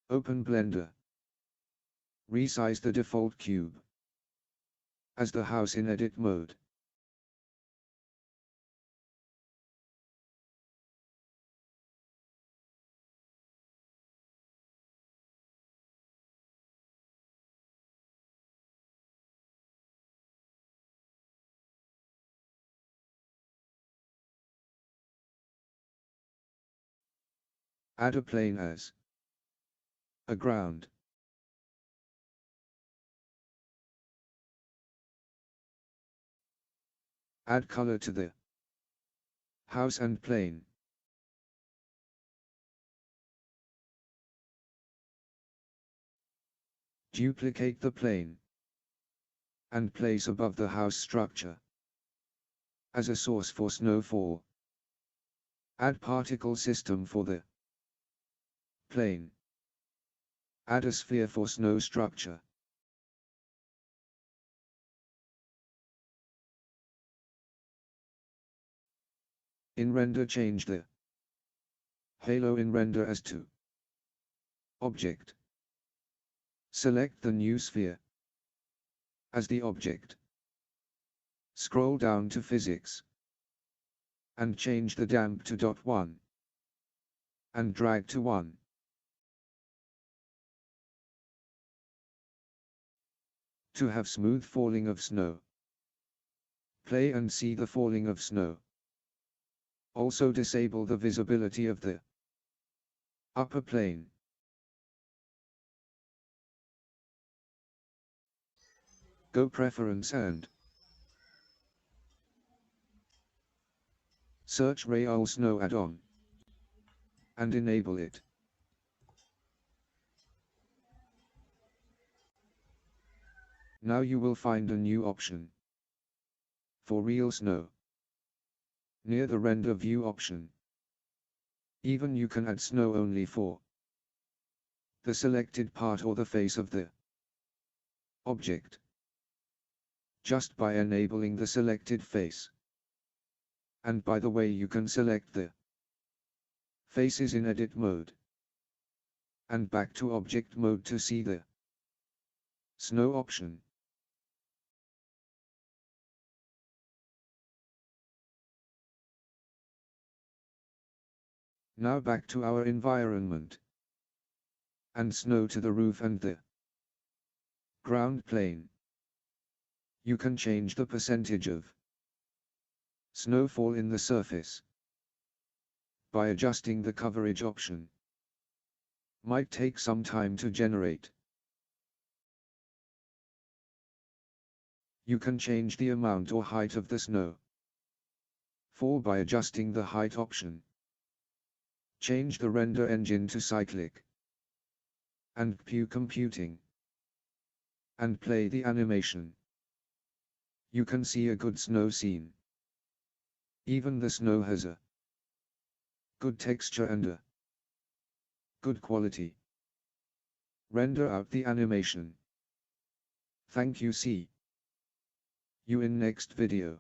Open Blender. Resize the default cube as the house in edit mode. Add a plane as a ground. Add color to the house and plane. Duplicate the plane and place above the house structure as a source for snowfall. Add particle system for the plane. Add a sphere for snow structure. In render, change the halo in render as to object. Select the new sphere as the object. Scroll down to physics and change the damp to .1 and drag to 1. To have smooth falling of snow, play and see the falling of snow. Also disable the visibility of the upper plane. Go Preference and search Real Snow add-on and enable it. Now you will find a new option for real snow near the render view option. Even you can add snow only for the selected part or the face of the object, just by enabling the selected face. And by the way, you can select the faces in edit mode and back to object mode to see the snow option. Now back to our environment and snow to the roof and the ground plane. You can change the percentage of snowfall in the surface by adjusting the coverage option. Might take some time to generate. You can change the amount or height of the snow fall by adjusting the height option. Change the render engine to cyclic and GPU computing and play the animation. You can see a good snow scene. Even the snow has a good texture and a good quality. Render out the animation. Thank you. See you in next video.